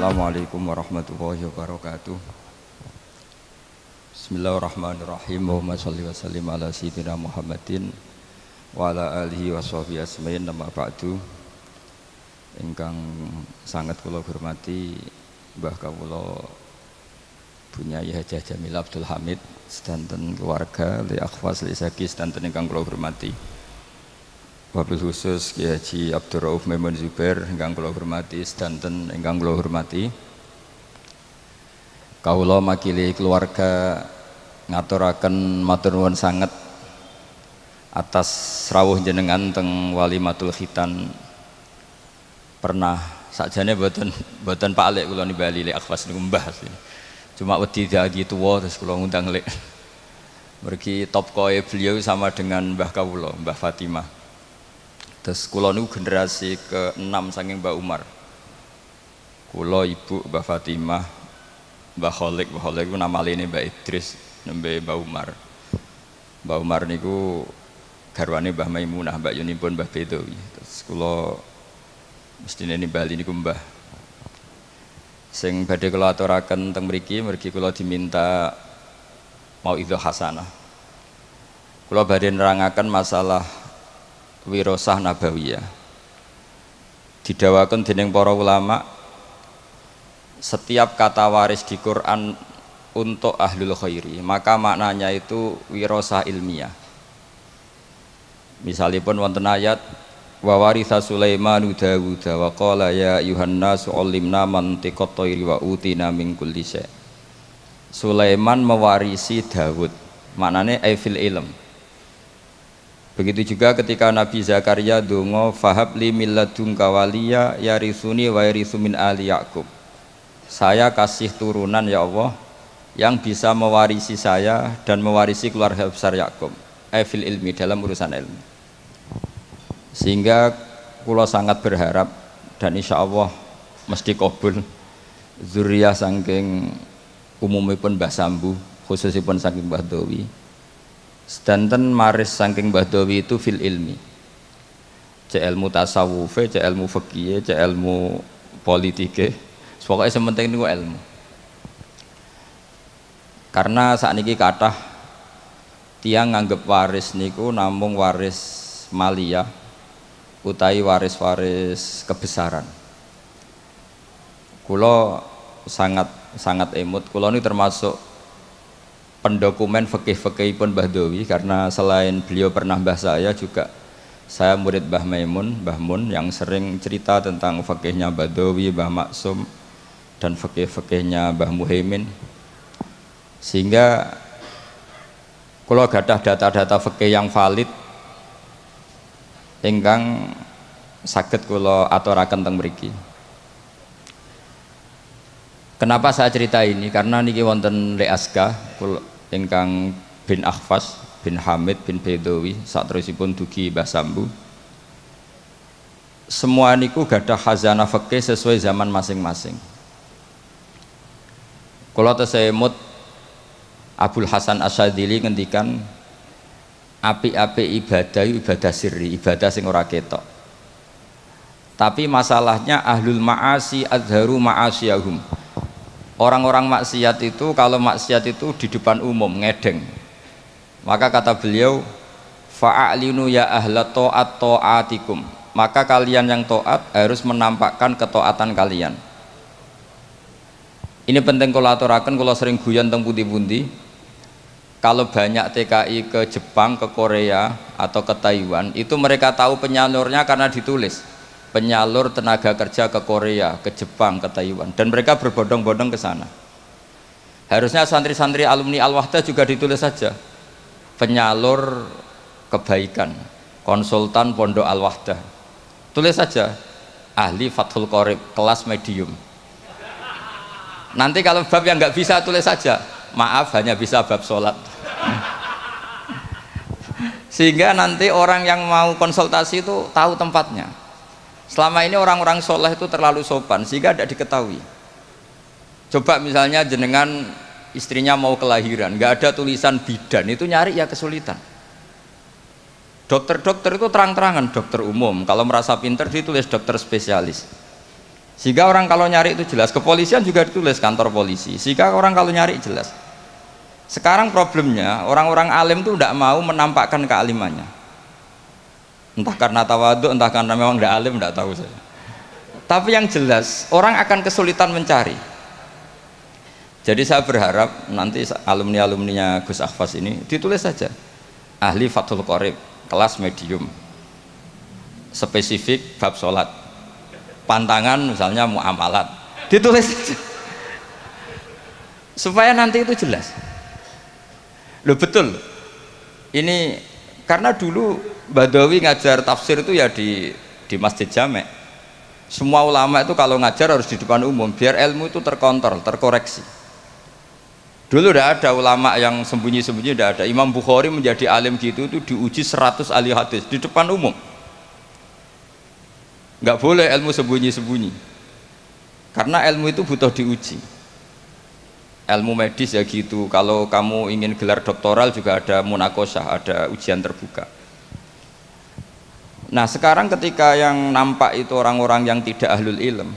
Assalamualaikum warahmatullahi wabarakatuh. Bismillahirrahmanirrahim. Allahumma sholli wa sallim ala sayyidina Muhammadin wa ala alihi wa sahbihi asmain. Nama ba'du. Ingkang sangat kula hormati Mbah kawula Bunyai Hajah Jamil Abdul Hamid sedanten keluarga li akhwas li saki sedanten ingkang kula hormati. Wabil khusus Kiai Haji Abdul Rauf Maimun Zubair ingkang kula hormati sedanten ingkang kula hormati. Kawula makili keluarga ngaturaken matur nuwun sanget atas rawuh jenengan teng Walimatul Khitan. Pernah sakjane boten Pak Lek kula nimbali lek akhwas niku mbah asline. Cuma wedi dadi tuwa terus kula ngundang lek. Mergi top koe beliau sama dengan Mbah kawula, Mbah Fatimah. Terus kula niku generasi ke-6 saking Mbah Umar. Kula ibu Mbah Fatimah, Mbah Kholik itu nama lainnya Mbah Idris, nembe Mbah Umar. Mbah Umar niku garwane Mbah Maimunah, Mbah Yunipun Mbah Bedowi. Terus kula mestine nimbali niku Mbah. Sing badhe kula aturaken teng mriki mergi kula diminta mauidhah hasanah. Kula badhe nerangaken masalah wirasah nabawiyah. Didawaken dening para ulama, setiap kata waris di Quran untuk ahlul khairi, maka maknanya itu wirasah ilmiah. Misalipun wonten ayat wa waritha Sulaimanu Dawuda wa qala ya ayyuhannasu 'allimna mantiqat thairi wa utina min kulli syai'. Sulaiman mewarisi Dawud, maknane aifil ilm. Begitu juga ketika Nabi Zakaria donga fahabli min ladunka waliya yarithuni wa yarithu min ali Yaqub. Saya kasih turunan ya Allah yang bisa mewarisi saya dan mewarisi keluarga besar Yakub. Fil ilmi, dalam urusan ilmu. Sehingga kula sangat berharap dan insya Allah mesti kabul zuriyah saking umumipun Mbah Sambu, khususipun saking Mbah Dawi. Sedanten maris saking Mbah Dawi itu fil ilmi. Cek ilmu tasawufe, cek ilmu fikih, cek ilmu politike. Pokoknya sementing niku ilmu. Karena sakniki kathah tiang nganggep waris niku namung waris maliyah utawi waris-waris kebesaran. Kula sangat emut. Kula ini termasuk pendokumen fikih-fikihipun Mbah Dawi karena selain beliau pernah mbah saya juga saya murid Mbah Maimun, Mbah Mun yang sering cerita tentang fikihnya Mbah Dawi, Mbah Maksum dan fikih-fikihnya Mbah Muhaimin. Sehingga kalau gadah data-data fikih yang valid ingkang saged kula aturaken teng mriki. Kenapa saya cerita ini? Karena niki wonten Lek Aska ingkang bin Akhfas bin Hamid bin Bedowi saterusipun dugi Mbah Sambu. Semua niku gadah khazanah fikih sesuai zaman masing-masing. Kula tesemut Abul Hasan Asyadzili ngendikan apik-apik ibadah sirri, ibadah sing ora ketok. Tapi masalahnya ahlul ma'asi adharu ma'asiyahum. Orang-orang maksiat itu kalau maksiat itu di depan umum ngedeng. Maka kata beliau fa'alinu ya ahla ta'at ta'atikum. Maka kalian yang taat harus menampakkan ketaatan kalian. Ini penting kalau aturaken, kalau sering guyon teng pundi-pundi. Kalau banyak TKI ke Jepang, ke Korea atau ke Taiwan, itu mereka tahu penyalurnya karena ditulis. Penyalur tenaga kerja ke Korea, ke Jepang, ke Taiwan, dan mereka berbondong-bondong ke sana. Harusnya santri-santri alumni Al-Wahdah juga ditulis saja. Penyalur kebaikan, konsultan Pondok Al-Wahdah. Tulis saja ahli Fathul Qorib, kelas medium. Nanti kalau bab yang nggak bisa tulis saja, maaf hanya bisa bab sholat. Sehingga nanti orang yang mau konsultasi itu tahu tempatnya. Selama ini orang-orang soleh itu terlalu sopan sehingga tidak diketahui. Coba misalnya jenengan istrinya mau kelahiran, nggak ada tulisan bidan, itu nyari ya kesulitan. Dokter-dokter itu terang-terangan dokter umum, kalau merasa pinter ditulis dokter spesialis. Sehingga orang kalau nyari itu jelas, kepolisian juga ditulis kantor polisi, sehingga orang kalau nyari jelas. Sekarang problemnya orang-orang alim itu tidak mau menampakkan kealimannya, entah karena tawadhu, entah karena memang tidak alim, tidak tahu saya. Tapi yang jelas orang akan kesulitan mencari. Jadi saya berharap nanti alumni-alumninya Gus Akhfas ini ditulis saja ahli Fathul Qorib kelas medium, spesifik bab sholat, pantangan misalnya muamalat, ditulis saja supaya nanti itu jelas. Loh betul ini, karena dulu Badawi ngajar tafsir itu ya di Masjid Jamek. Semua ulama itu kalau ngajar harus di depan umum biar ilmu itu terkontrol, terkoreksi. Dulu tidak ada ulama yang sembunyi-sembunyi, tidak ada. Imam Bukhari menjadi alim gitu itu diuji 100 ahli hadis di depan umum. Nggak boleh ilmu sembunyi-sembunyi, karena ilmu itu butuh diuji. Ilmu medis ya gitu, kalau kamu ingin gelar doktoral juga ada munakosah, ada ujian terbuka. Nah sekarang ketika yang nampak itu orang-orang yang tidak ahlul ilm,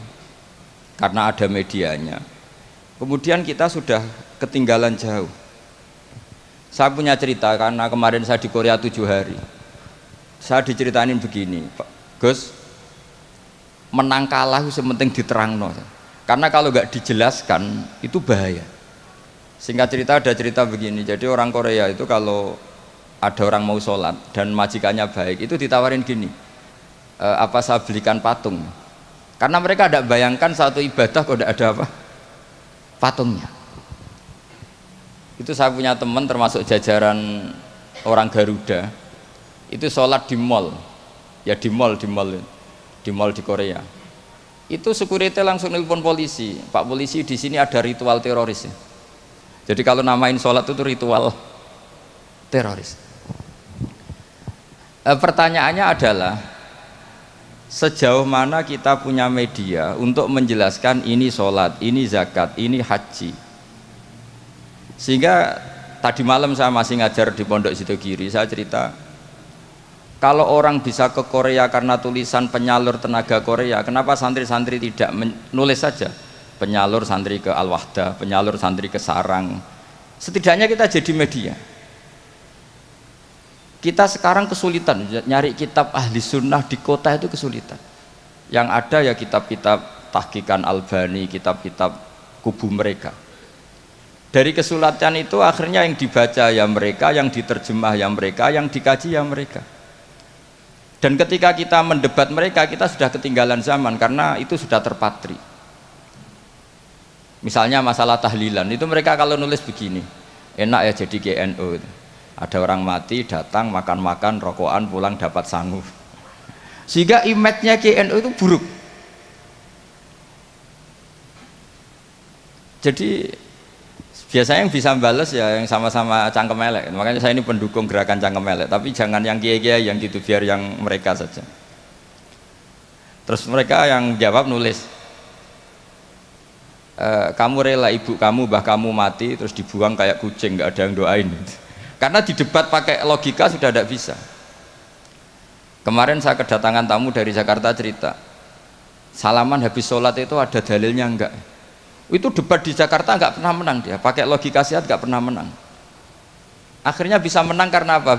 karena ada medianya, kemudian kita sudah ketinggalan jauh. Saya punya cerita, karena kemarin saya di Korea 7 hari, saya diceritain begini, Pak Gus, menang kalah itu sementing diterangno, karena kalau nggak dijelaskan itu bahaya. Singkat cerita, ada cerita begini, jadi orang Korea itu kalau ada orang mau sholat dan majikannya baik itu ditawarin gini, apa saya belikan patung, karena mereka tidak bayangkan satu ibadah kok tidak ada apa patungnya. Itu saya punya teman termasuk jajaran orang Garuda, itu sholat di mall, ya di mall di Korea. Itu security langsung nelpon polisi, Pak polisi di sini ada ritual teroris ya. Jadi kalau namain sholat itu ritual teroris. Pertanyaannya adalah sejauh mana kita punya media untuk menjelaskan ini sholat, ini zakat, ini haji. Sehingga tadi malam saya masih ngajar di Pondok Sidogiri, saya cerita kalau orang bisa ke Korea karena tulisan penyalur tenaga Korea, kenapa santri-santri tidak menulis saja penyalur santri ke Al-Wahdah, penyalur santri ke Sarang. Setidaknya kita jadi media. Kita sekarang kesulitan nyari kitab ahli sunnah di kota, itu kesulitan. Yang ada ya kitab-kitab tahqiqan Albani, kitab-kitab kubu mereka. Dari kesulitan itu akhirnya yang dibaca ya mereka, yang diterjemah ya mereka, yang dikaji ya mereka. Dan ketika kita mendebat mereka, kita sudah ketinggalan zaman karena itu sudah terpatri. Misalnya masalah tahlilan, itu mereka kalau nulis begini, enak ya jadi GNU. Ada orang mati, datang, makan-makan, rokokan, pulang dapat sangu. Sehingga image-nya GNU itu buruk. Jadi biasanya yang bisa balas ya yang sama-sama cangkem elek. Makanya saya ini pendukung gerakan cangkem elek, tapi jangan yang kiai-kiai yang gitu, biar yang mereka saja. Terus mereka yang jawab nulis, kamu rela ibu kamu, mbah kamu mati terus dibuang kayak kucing, nggak ada yang doain. Karena di debat pakai logika sudah tidak bisa. Kemarin saya kedatangan tamu dari Jakarta cerita, salaman habis sholat itu ada dalilnya enggak? Itu debat di Jakarta nggak pernah menang dia, pakai logika sehat nggak pernah menang. Akhirnya bisa menang karena apa?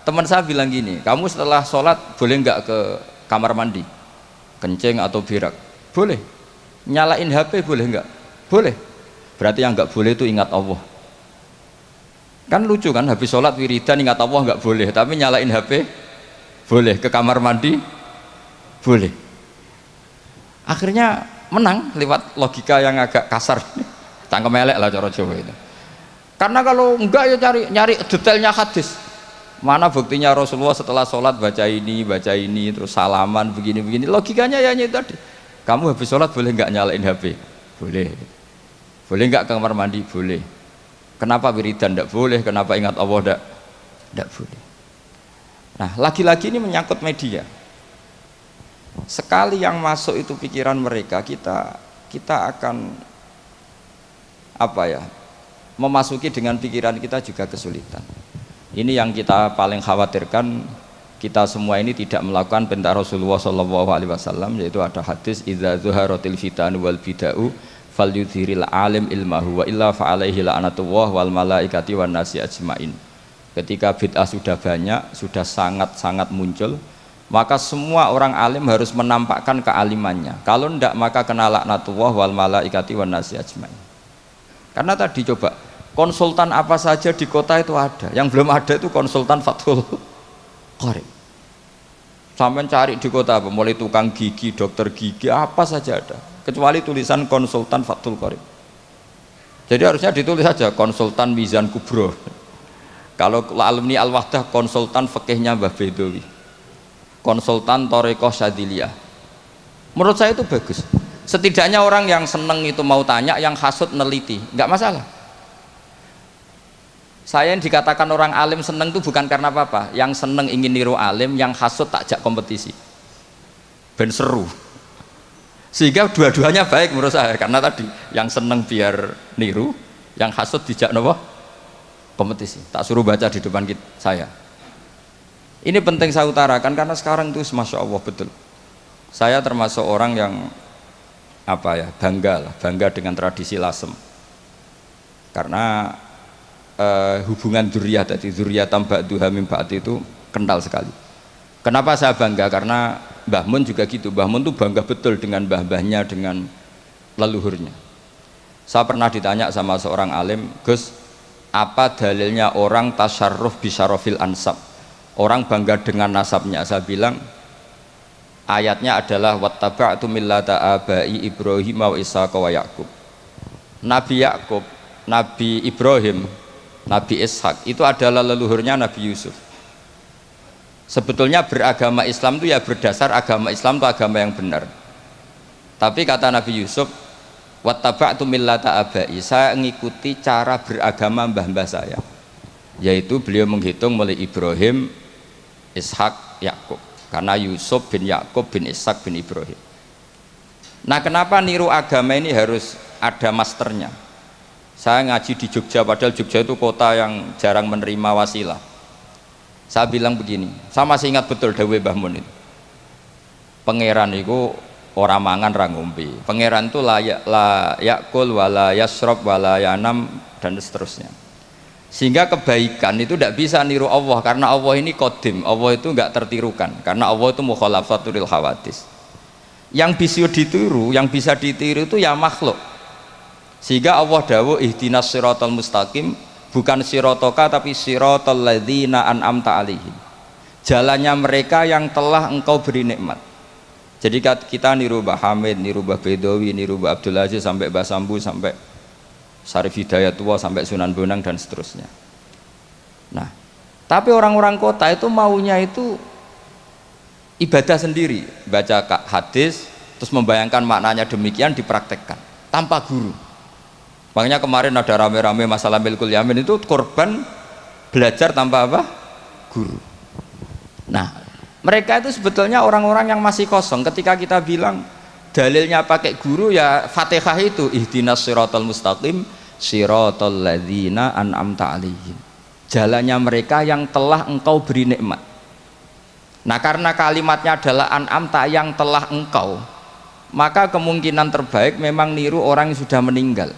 Teman saya bilang gini, kamu setelah sholat boleh nggak ke kamar mandi, kencing atau berak? Boleh. Nyalain HP boleh nggak? Boleh. Berarti yang nggak boleh itu ingat Allah. Kan lucu kan, habis sholat wiridan ingat Allah nggak boleh, tapi nyalain HP boleh, ke kamar mandi boleh. Akhirnya menang lewat logika yang agak kasar, cangkem elek lah cara Jawa itu. Karena kalau enggak ya nyari detailnya hadis. Mana buktinya Rasulullah setelah sholat baca ini, terus salaman begini. Logikanya ya itu tadi. Kamu habis sholat boleh nggak nyalain HP? Boleh. Boleh nggak ke kamar mandi? Boleh. Kenapa wiridan tidak boleh? Kenapa ingat Allah tidak boleh? Nah, lagi-lagi ini menyangkut media. Sekali yang masuk itu pikiran mereka, kita akan apa ya? Memasuki dengan pikiran kita juga kesulitan. Ini yang kita paling khawatirkan kita semua ini tidak melakukan perintah Rasulullah SAW, yaitu ada hadis idza zuharatil fitan wal bid'u falyudhiril alim ilmahu wa illa fa'alaihi la'natullah wal malaikati wan nasi ajmain. Ketika bid'ah sudah banyak, sudah sangat-sangat muncul, maka semua orang alim harus menampakkan kealimannya. Kalau tidak maka kena laknatullah wal malaikati wan nasi ajmain. Karena tadi coba konsultan apa saja di kota itu ada, yang belum ada itu konsultan Fathul Qorib. Sampai cari di kota apa, mulai tukang gigi, dokter gigi, apa saja ada, kecuali tulisan konsultan Fathul Qorib. Jadi harusnya ditulis saja konsultan Mizan Kubro. Kalau alumni Al-Wahdah konsultan fikihnya Mbah Bedowi, konsultan Thariqah Syadziliyah. Menurut saya itu bagus. Setidaknya orang yang seneng itu mau tanya, yang hasud neliti, nggak masalah. Saya yang dikatakan orang alim seneng itu bukan karena apa-apa. Yang seneng ingin niru alim, yang hasud takjak kompetisi. Ben seru. Sehingga dua-duanya baik menurut saya. Karena tadi yang seneng biar niru, yang hasud dijak nopo kompetisi. Tak suruh baca di depan saya. Ini penting saya utarakan karena sekarang itu Masya Allah betul. Saya termasuk orang yang bangga dengan tradisi lasem. Karena hubungan dzurriyyah tadi, dzurriyyatan ba'duha min ba'd itu kental sekali. Kenapa saya bangga? Karena Mbah Mun juga gitu. Mbah Mun tuh bangga betul dengan mbah-mbahnya, dengan leluhurnya. Saya pernah ditanya sama seorang alim, Gus, apa dalilnya orang tasyarruf bisyarofil ansab? Orang bangga dengan nasabnya. Saya bilang ayatnya adalah wattaba'tu millata abai Ibrahim wa Ishaq wa Yaqub. Nabi Yakub, Nabi Ibrahim, Nabi Ishak itu adalah leluhurnya Nabi Yusuf. Sebetulnya beragama Islam itu ya berdasar agama Islam itu agama yang benar. Tapi kata Nabi Yusuf, wattaba'tu millata abai, saya mengikuti cara beragama mbah-mbah saya. Yaitu beliau menghitung mulai Ibrahim, Ishak, Yakub. Karena Yusuf bin Yakub bin Ishak bin Ibrahim. Nah, kenapa niru agama ini harus ada masternya? Saya ngaji di Jogja, padahal Jogja itu kota yang jarang menerima wasilah. Saya bilang begini, saya masih ingat betul dawuh Mbah Mun itu. Pangeran itu ora mangan ra ngombe. Pangeran itu la yakul wala yasrob wala yanam dan seterusnya. Sehingga kebaikan itu tidak bisa niru Allah, karena Allah ini qadim, Allah itu enggak tertirukan, karena Allah itu mukhalafatul hawadis. Yang bisa ditiru, yang bisa ditiru itu ya makhluk. Sehingga Allah dawuh ihdinas siratal mustaqim, bukan siratoka tapi siratal ladzina an'amta alaihim, jalannya mereka yang telah engkau beri nikmat. Jadi kita niru Mbah Hamid, niru Mbah Bedowi, niru Mbah Abdul Aziz, sampai Mbah Sambu, sampai Syarif Hidayatullah, sampai Sunan Bonang dan seterusnya. Nah, tapi orang-orang kota itu maunya itu ibadah sendiri, baca hadis terus membayangkan maknanya demikian, dipraktekkan tanpa guru. Makanya kemarin ada rame-rame masalah milkul yamin, itu korban belajar tanpa apa? Guru. Nah, mereka itu sebetulnya orang-orang yang masih kosong. Ketika kita bilang dalilnya pakai guru, ya Fatihah itu ihdinas siratal mustaqim siratal ladzina an'amta alaihim, jalannya mereka yang telah engkau beri nikmat. Nah, karena kalimatnya adalah an'amta, yang telah engkau, maka kemungkinan terbaik memang niru orang yang sudah meninggal,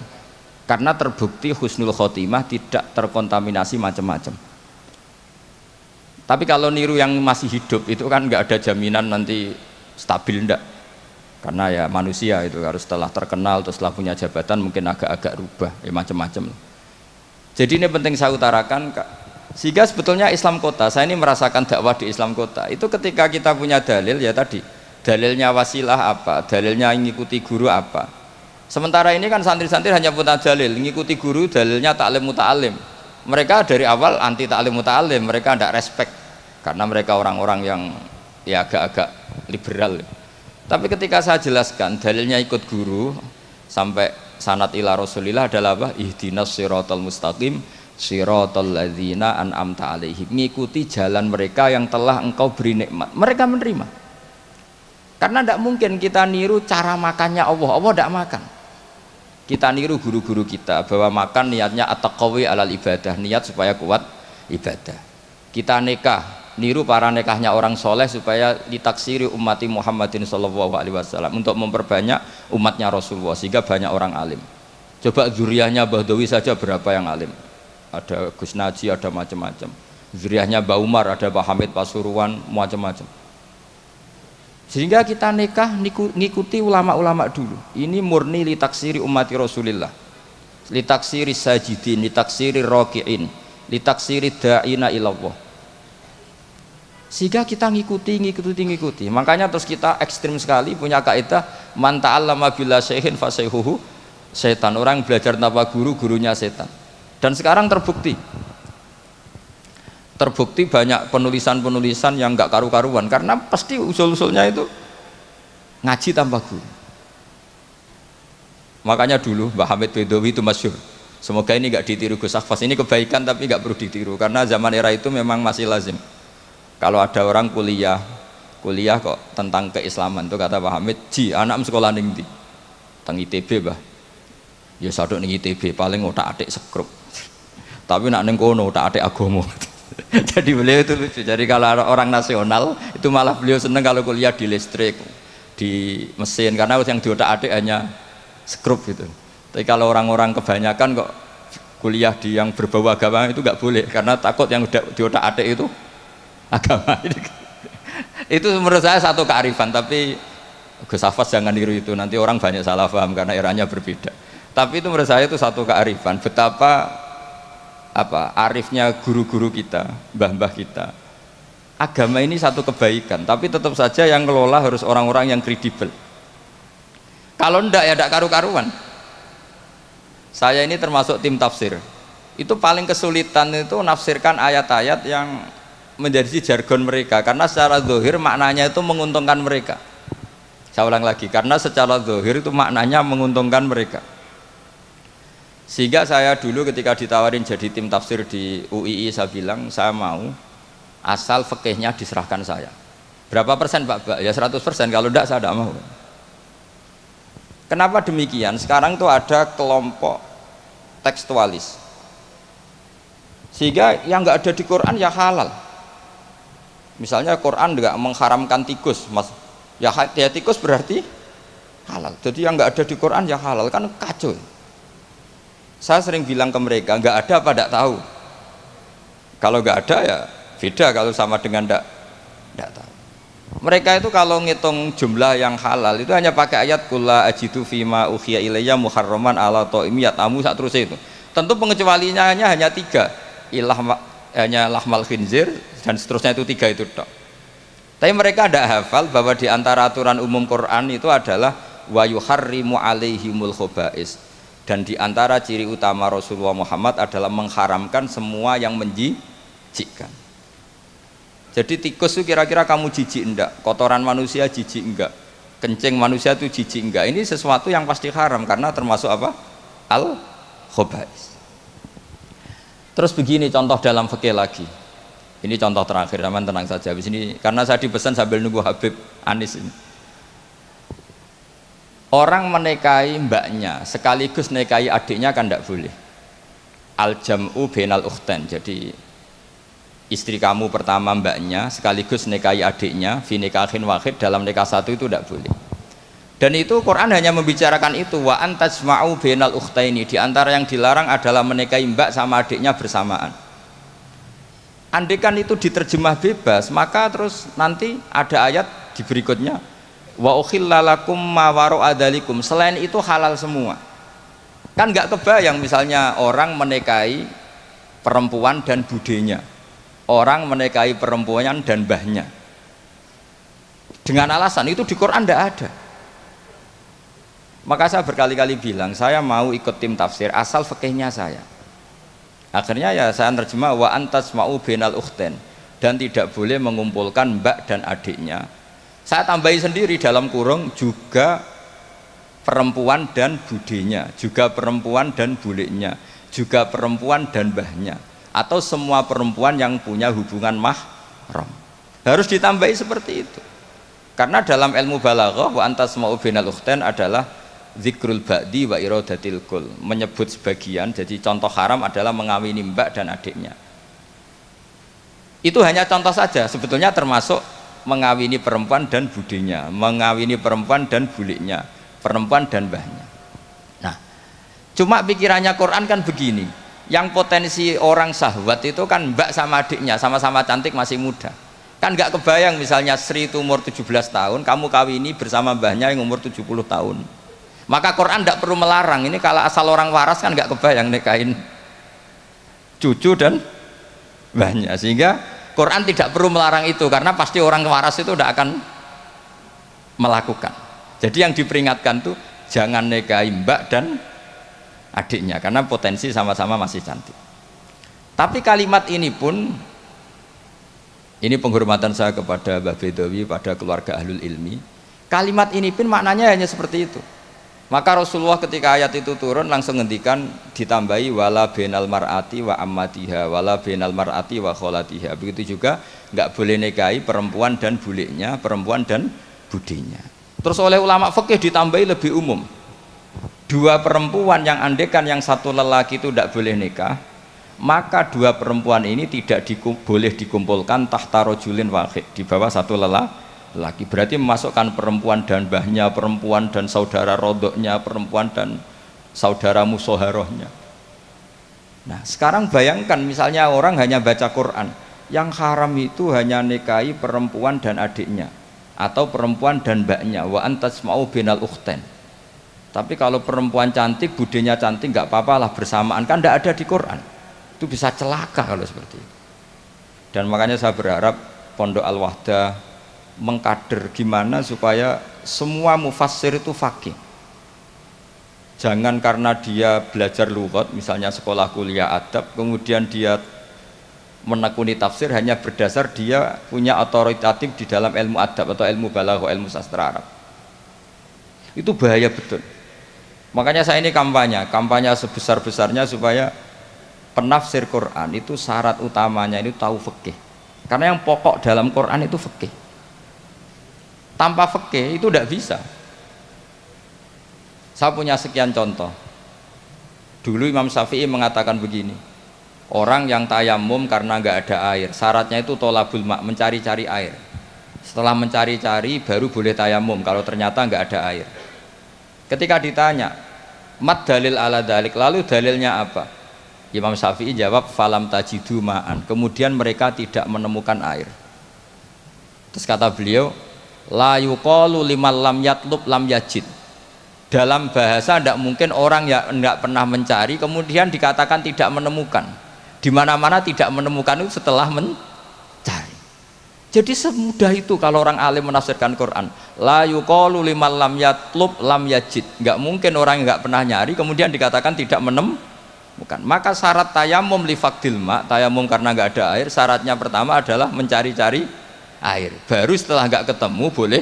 karena terbukti husnul khotimah, tidak terkontaminasi macam-macam. Tapi kalau niru yang masih hidup itu kan nggak ada jaminan nanti stabil, enggak, karena ya manusia itu harus setelah terkenal terus setelah punya jabatan mungkin agak-agak rubah ya macam-macam. Jadi ini penting saya utarakan, sehingga sebetulnya Islam kota, saya ini merasakan dakwah di Islam kota itu ketika kita punya dalil, ya tadi dalilnya wasilah apa, dalilnya mengikuti guru apa. Sementara ini kan santri-santri hanya punya dalil mengikuti guru, dalilnya taklim muta'alim. Mereka dari awal anti taklim muta'alim, mereka tidak respect karena mereka orang-orang yang ya agak-agak liberal. Tapi ketika saya jelaskan dalilnya ikut guru sampai sanad ila Rasulillah adalah apa? Ihdinas siratal mustaqim siratal ladzina an'amta alaihim, mengikuti jalan mereka yang telah engkau beri nikmat. Mereka menerima. Karena tidak mungkin kita niru cara makannya Allah. Allah tidak makan. Kita niru guru-guru kita bahwa makan niatnya at-taqawi alal ibadah, niat supaya kuat ibadah. Kita nikah niru para nikahnya orang soleh supaya ditaksiri ummati Muhammadin sallallahu alaihi wasallam, untuk memperbanyak umatnya Rasulullah sehingga banyak orang alim. Coba zuriyahnya Bahdawi saja berapa yang alim, ada Gus Naji, ada macam-macam. Zuriyahnya Mbah Umar, ada Pak Hamid Pasuruan, macam-macam. Sehingga kita nikah ngikuti ulama-ulama dulu. Ini murni litaksiri ummati Rasulillah, litaksiri sajidin, litaksiri rokiin, litaksiri da'ina ilallah. Sehingga kita ngikuti. Makanya terus kita ekstrim sekali punya kaidah man ta'allama bila syaihin fasayhuhu setan. Orang belajar tanpa guru, gurunya setan. Dan sekarang terbukti banyak penulisan-penulisan yang nggak karu-karuan, karena pasti usul-usulnya itu ngaji tanpa guru. Makanya dulu Mbah Hamid Bedowi itu masyhur, semoga ini nggak ditiru Gus Akhfas, ini kebaikan tapi nggak perlu ditiru, karena zaman era itu memang masih lazim kalau ada orang kuliah kok tentang keislaman itu, kata Pak Hamid, ji anak sekolah ning ndi teng ITB bah, ya sadok ning ITB paling otak-atik sekrup, tapi nak ning kono otak-atik agama. Jadi beliau itu lucu. Jadi kalau orang nasional itu malah beliau seneng kalau kuliah di listrik, di mesin, karena yang diotak-atik hanya skrup gitu. Tapi kalau orang-orang kebanyakan kok kuliah di yang berbau agama itu nggak boleh, karena takut yang diotak-atik itu agama. Itu menurut saya satu kearifan, tapi Gus Hafaz jangan niru itu, nanti orang banyak salah paham karena eranya berbeda. Tapi itu menurut saya itu satu kearifan, betapa arifnya guru-guru kita, mbah-mbah kita. Agama ini satu kebaikan, tapi tetap saja yang kelola harus orang-orang yang kredibel. Kalau ndak ya ndak karu-karuan. Saya ini termasuk tim tafsir. Itu paling kesulitan itu nafsirkan ayat-ayat yang menjadi jargon mereka, karena secara zahir maknanya itu menguntungkan mereka. Saya ulang lagi, karena secara zahir itu maknanya menguntungkan mereka. Sehingga saya dulu ketika ditawarin jadi tim tafsir di UII, saya bilang saya mau asal fikihnya diserahkan saya. Berapa persen Pak? Ya 100%, kalau enggak saya tidak mau. Kenapa demikian? Sekarang tuh ada kelompok tekstualis, sehingga yang enggak ada di Quran ya halal. Misalnya Quran enggak mengharamkan tikus, mas, ya tikus berarti halal. Jadi yang enggak ada di Quran ya halal, kan kacau. Saya sering bilang ke mereka, nggak ada apa tidak tahu. Kalau nggak ada ya beda kalau sama dengan tidak tahu. Mereka itu kalau ngitung jumlah yang halal itu hanya pakai ayat kulla ajidu fima ukhiya ilayya muharraman ala ta'imi yatamu saat terus itu. Tentu pengecualiannya hanya 3, hanya lahmal khinzir dan seterusnya, itu 3 itu tok. Tapi mereka tidak hafal bahwa di antara aturan umum Quran itu adalah wa yuharrimu alaihimul khobais. Dan di antara ciri utama Rasulullah Muhammad adalah mengharamkan semua yang menjijikkan. Jadi tikus itu kira-kira kamu jijik enggak? Kotoran manusia jijik enggak? Kencing manusia itu jijik enggak? Ini sesuatu yang pasti haram karena termasuk apa? Al-khobais. Terus begini contoh dalam fikih lagi. Ini contoh terakhir, teman tenang saja. Di sini karena saya dipesan sambil nunggu Habib Anis ini. Orang menikahi mbaknya sekaligus nikahi adiknya kan tidak boleh. Al-jam'u bainal ukhtain. Jadi istri kamu pertama mbaknya sekaligus nikahi adiknya fi nikahin wahid, dalam nikah satu itu tidak boleh. Dan itu Quran hanya membicarakan itu, wa antajma'u bainal ukhtaini. Di antara yang dilarang adalah menikahi mbak sama adiknya bersamaan. Andai kan itu diterjemah bebas, maka terus nanti ada ayat di berikutnya, wa ukhillalakum ma waru'adalikum, selain itu halal semua. Kan nggak kebayang misalnya orang menikahi perempuan dan budenya, orang menikahi perempuan dan mbahnya, dengan alasan itu di Quran tidak ada. Maka saya berkali-kali bilang saya mau ikut tim tafsir asal fikihnya saya. Akhirnya ya saya terjemah wa antasma'u bainal ukhtain, dan tidak boleh mengumpulkan mbak dan adiknya. Saya tambahi sendiri dalam kurung juga perempuan dan budenya, juga perempuan dan bulenya, juga perempuan dan mbahnya, atau semua perempuan yang punya hubungan mahram. Harus ditambahi seperti itu. Karena dalam ilmu balaghah wa antasma'u bainal ukhtain adalah zikrul ba'di wa iradatil kul, menyebut sebagian. Jadi contoh haram adalah mengawini mbak dan adiknya. Itu hanya contoh saja, sebetulnya termasuk mengawini perempuan dan budinya, mengawini perempuan dan buliknya, perempuan dan mbahnya. Nah, cuma pikirannya Quran kan begini, yang potensi orang syahwat itu kan mbak sama adiknya, sama-sama cantik masih muda. Kan nggak kebayang misalnya Sri itu umur 17 tahun, kamu kawini bersama mbahnya yang umur 70 tahun. Maka Quran tidak perlu melarang, ini kalau asal orang waras kan nggak kebayang nikahin cucu dan mbahnya, sehingga Quran tidak perlu melarang itu karena pasti orang waras itu tidak akan melakukan. Jadi yang diperingatkan tuh jangan nikahi mbak dan adiknya karena potensi sama-sama masih cantik. Tapi kalimat ini pun, ini penghormatan saya kepada Mbah Bedawi, pada keluarga ahlul ilmi, kalimat ini pun maknanya hanya seperti itu. Maka Rasulullah ketika ayat itu turun langsung ngendikan, ditambahi wala benal mar'ati wa ammatiha wala benal mar'ati wa kholatiha. Begitu juga nggak boleh nikahi perempuan dan buliknya, perempuan dan budinya. Terus oleh ulama fikih ditambahi lebih umum, dua perempuan yang andekan yang satu lelaki itu tidak boleh nikah, maka dua perempuan ini tidak boleh dikumpulkan tahta rajulin wahid, di bawah satu lelaki. Berarti memasukkan perempuan dan mbahnya, perempuan dan saudara rodoknya, perempuan dan saudara musoharohnya. Nah sekarang bayangkan misalnya orang hanya baca Quran, yang haram itu hanya nikahi perempuan dan adiknya atau perempuan dan mbaknya, wa antasma'u binal ukhten. Tapi kalau perempuan cantik, budenya cantik, nggak apa-apa lah bersamaan, kan tidak ada di Quran. Itu bisa celaka kalau seperti itu. Dan makanya saya berharap Pondok Al-Wahdah mengkader gimana supaya semua mufassir itu faqih. Jangan karena dia belajar lughat, misalnya sekolah kuliah adab, kemudian dia menekuni tafsir hanya berdasar dia punya otoritatif di dalam ilmu adab atau ilmu balaghah, ilmu sastra Arab. Itu bahaya betul. Makanya saya ini kampanye sebesar-besarnya supaya penafsir Quran itu syarat utamanya itu tahu fikih. Karena yang pokok dalam Quran itu fikih. Tanpa fikih itu tidak bisa. Saya punya sekian contoh. Dulu Imam Syafi'i mengatakan begini, orang yang tayamum karena nggak ada air, syaratnya itu tolabul ma', mencari-cari air. Setelah mencari-cari baru boleh tayamum kalau ternyata nggak ada air. Ketika ditanya, mat dalil ala dalik, lalu dalilnya apa? Imam Syafi'i jawab, falam tajidu ma'an. Kemudian mereka tidak menemukan air. Terus kata beliau, la yuqalu liman lam yatlub lam yajid. Dalam bahasa tidak mungkin orang yang tidak pernah mencari kemudian dikatakan tidak menemukan. Di mana-mana tidak menemukan itu setelah mencari. Jadi semudah itu kalau orang alim menafsirkan Quran. La yuqalu liman lam yatlub lam yajid. Enggak mungkin orang yang enggak pernah nyari kemudian dikatakan tidak menemukan. Maka syarat tayamum li faqdil ma', tayamum karena enggak ada air, syaratnya pertama adalah mencari-cari air. Baru setelah nggak ketemu boleh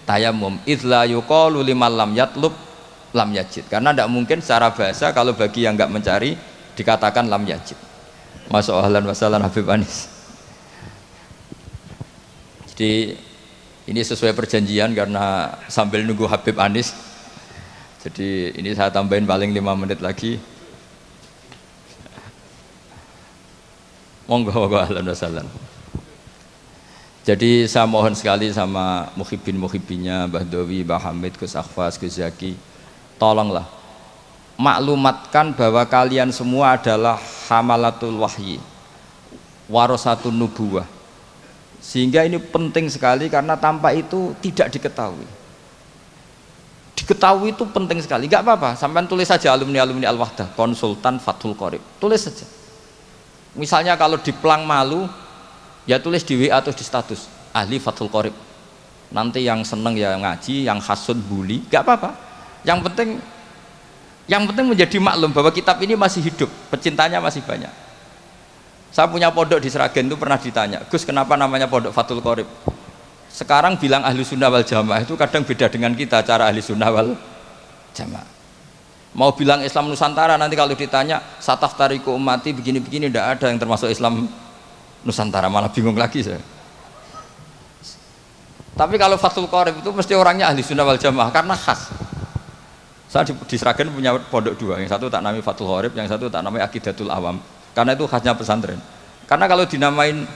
tayamum. Idla yuqalu liman lam yatlub lam yajid. Karena tidak mungkin secara bahasa kalau bagi yang nggak mencari dikatakan lam yajid. Masya Allah wasallam Habib Anis. Jadi ini sesuai perjanjian karena sambil nunggu Habib Anis. Jadi ini saya tambahin paling 5 menit lagi. Monggo ahlan wasallam. Jadi saya mohon sekali sama muhibbin-muhibbinya Mbah Dawi, Mbah Hamid, Gus Akhfas, Gus Zaki, tolonglah maklumatkan bahwa kalian semua adalah hamalatul wahyi, warasatun nubuwah. Sehingga ini penting sekali karena tanpa itu tidak diketahui. Diketahui itu penting sekali. Enggak apa-apa, sampean tulis saja alumni-alumni Al-Wahdah, konsultan Fathul Qorib. Tulis saja. Misalnya kalau di Plang Malu, ya tulis di WA atau di status ahli Fathul Qorib. Nanti yang seneng ya ngaji, yang hasud bully, gak apa-apa. Yang penting menjadi maklum bahwa kitab ini masih hidup, pecintanya masih banyak. Saya punya pondok di Sragen itu pernah ditanya, Gus kenapa namanya pondok Fathul Qorib? Sekarang bilang ahli sunnah wal jamaah itu kadang beda dengan kita cara ahli sunnah wal jamaah. Mau bilang Islam Nusantara nanti kalau ditanya sataf tariku umati begini-begini, tidak ada yang termasuk Islam Nusantara, malah bingung lagi saya. Tapi kalau Fathul Qorib itu mesti orangnya ahli sunnah wal jamaah karena khas. Saya di Sragen punya pondok 2, yang satu tak namai Fathul Qorib, yang satu tak namai Aqidatul Awam, karena itu khasnya pesantren. Karena kalau dinamain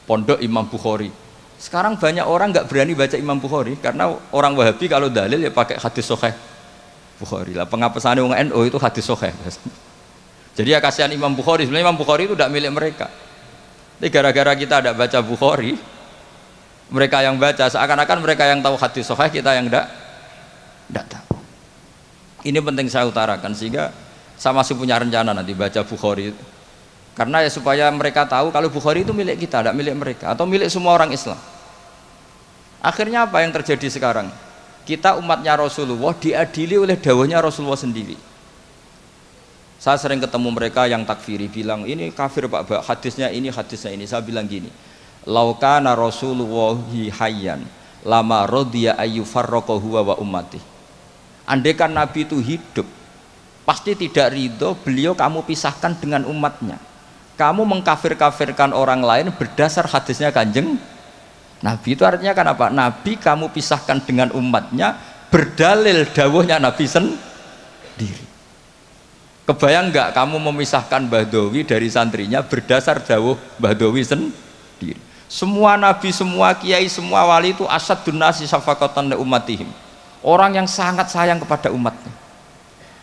pondok Imam Bukhari. Sekarang banyak orang nggak berani baca Imam Bukhari karena orang Wahabi kalau dalil ya pakai hadis sahih Bukhari lah. Pengapesannya orang NU itu hadis sahih. Jadi ya kasihan Imam Bukhari. Sebenarnya Imam Bukhari itu tidak milik mereka. Tapi gara-gara kita tidak baca Bukhari, mereka yang baca seakan-akan mereka yang tahu hadis sahih, kita yang tidak tahu. Ini penting saya utarakan sehingga saya masih punya rencana nanti baca Bukhari. Karena ya supaya mereka tahu kalau Bukhari itu milik kita, tidak milik mereka atau milik semua orang Islam. Akhirnya apa yang terjadi sekarang? Kita umatnya Rasulullah diadili oleh dawahnya Rasulullah sendiri. Saya sering ketemu mereka yang takfiri bilang ini kafir Pak, hadisnya ini. Saya bilang gini, laukana Rasulullahi hayyan lama rodiya ayu farroko huwa wa ummati. Andaikan Nabi itu hidup, pasti tidak ridho beliau kamu pisahkan dengan umatnya. Kamu mengkafir-kafirkan orang lain berdasar hadisnya Kanjeng Nabi. Itu artinya kan apa? Nabi kamu pisahkan dengan umatnya berdalil dawuhnya Nabi sendiri. Kebayang nggak kamu memisahkan Badawi dari santrinya berdasar dawuh Badawi sendiri? Semua nabi, semua kiai, semua wali itu asyadun nasi syafaqatan li ummatihim. Orang yang sangat sayang kepada umatnya.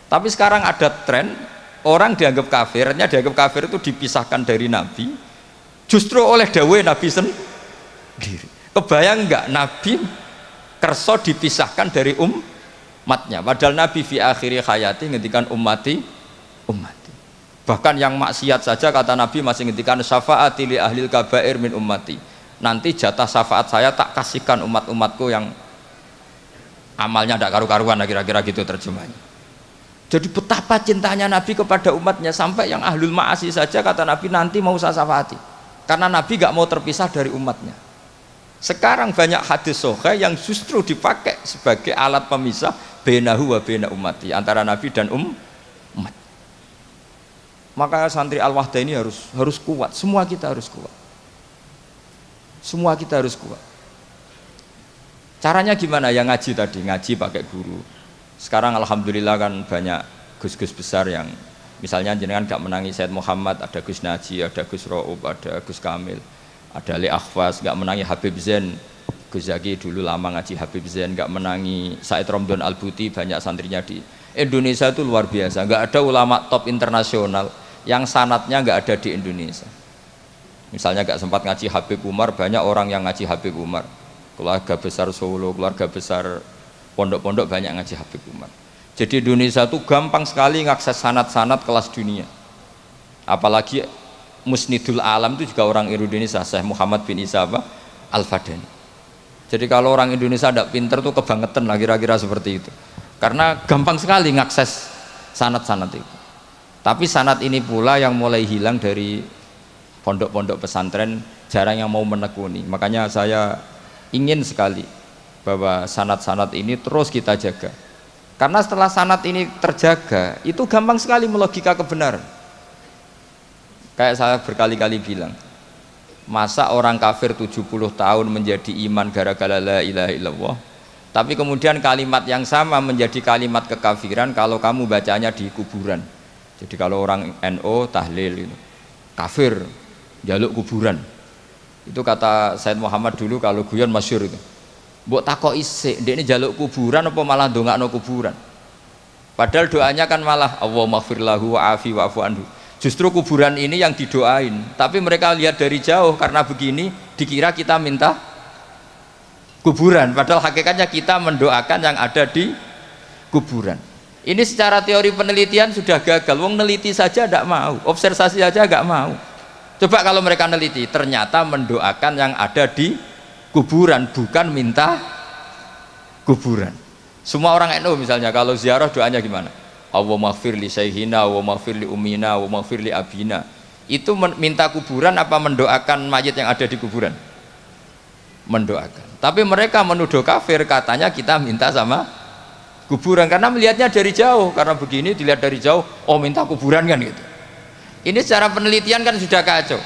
Tapi sekarang ada tren orang dianggap kafir, artinya dianggap kafir itu dipisahkan dari Nabi justru oleh dawuh Nabi sendiri. Kebayang nggak Nabi kerso dipisahkan dari umatnya, padahal Nabi fi akhiri hayati ngendikan ummati. Bahkan yang maksiat saja kata Nabi masih ngendikan syafaati li ahlil kabair min ummati. Nanti jatah syafaat saya tak kasihkan umat-umatku yang amalnya tidak karu-karuan, kira-kira gitu terjemahnya. Jadi betapa cintanya Nabi kepada umatnya sampai yang ahlul ma'asi saja kata Nabi nanti mau saya syafaati. Karena Nabi gak mau terpisah dari umatnya. Sekarang banyak hadis sahih yang justru dipakai sebagai alat pemisah bainahu wa baina ummati, antara Nabi dan umat. Maka santri Al-Wahdah ini harus kuat. Semua kita harus kuat. Semua kita harus kuat. Caranya gimana? Ya ngaji tadi, ngaji pakai guru. Sekarang alhamdulillah kan banyak gus-gus besar yang misalnya jenengan gak menangi Said Muhammad, ada Gus Naji, ada Gus Ro'ub, ada Gus Kamil, ada Ali Akhwas, gak menangi Habib Zain. Gus Zaki dulu lama ngaji Habib Zain, gak menangi Said Romdon Al-Buti, banyak santrinya di Indonesia itu luar biasa. Gak ada ulama top internasional yang sanatnya gak ada di Indonesia. Misalnya gak sempat ngaji Habib Umar, banyak orang yang ngaji Habib Umar. Keluarga besar Solo, keluarga besar pondok-pondok banyak ngaji Habib Umar. Jadi Indonesia itu gampang sekali ngakses sanad-sanad kelas dunia. Apalagi Musnidul Alam itu juga orang Indonesia, Syekh Muhammad bin Isa Al-Fadani. Jadi kalau orang Indonesia tidak pinter tuh kebangetan lah kira-kira seperti itu. Karena gampang sekali ngakses sanad-sanad itu. Tapi sanad ini pula yang mulai hilang dari pondok-pondok pesantren, jarang yang mau menekuni. Makanya saya ingin sekali bahwa sanad-sanad ini terus kita jaga. Karena setelah sanad ini terjaga, itu gampang sekali melogika kebenaran. Kayak saya berkali-kali bilang, masa orang kafir 70 tahun menjadi iman gara-gara la ilaha illallah, tapi kemudian kalimat yang sama menjadi kalimat kekafiran kalau kamu bacanya di kuburan. Jadi kalau orang NU tahlil itu kafir, jaluk kuburan. Itu kata Said Muhammad dulu kalau guyon masyhur itu. Mbok takoki sik, ndekne jaluk kuburan apa malah ndongakno kuburan. Padahal doanya kan malah Allahumma ighfir lahu wa'afi wa'fu anhu. Justru kuburan ini yang didoain, tapi mereka lihat dari jauh karena begini dikira kita minta kuburan, padahal hakikatnya kita mendoakan yang ada di kuburan. Ini secara teori penelitian sudah gagal. Wong neliti saja tidak mau, observasi saja nggak mau. Coba kalau mereka neliti, ternyata mendoakan yang ada di kuburan, bukan minta kuburan. Semua orang NU misalnya kalau ziarah doanya gimana? Allahumma ighfir li sayhina, Allahumma ighfir li ummina, Allahumma ighfir li abina. Itu minta kuburan apa mendoakan mayit yang ada di kuburan? Mendoakan. Tapi mereka menuduh kafir, katanya kita minta sama kuburan karena melihatnya dari jauh. Karena begini dilihat dari jauh, oh minta kuburan kan gitu. Ini secara penelitian kan sudah kacau.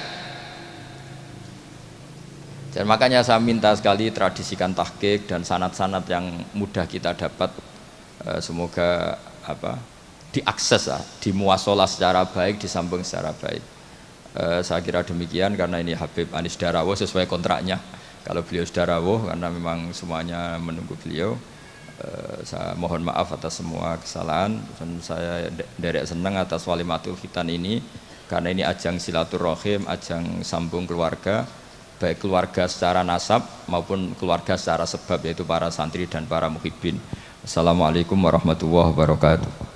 Dan makanya saya minta sekali tradisikan tahqiq dan sanad-sanad yang mudah kita dapat, semoga diakses, dimuasalah secara baik, disambung secara baik. Saya kira demikian karena ini Habib Anies Darawuh sesuai kontraknya. Kalau beliau Darawuh karena memang semuanya menunggu beliau. Saya mohon maaf atas semua kesalahan dan saya derek senang atas walimatul khitan ini karena ini ajang silaturahim, ajang sambung keluarga, baik keluarga secara nasab maupun keluarga secara sebab yaitu para santri dan para muhibbin. Assalamualaikum warahmatullahi wabarakatuh.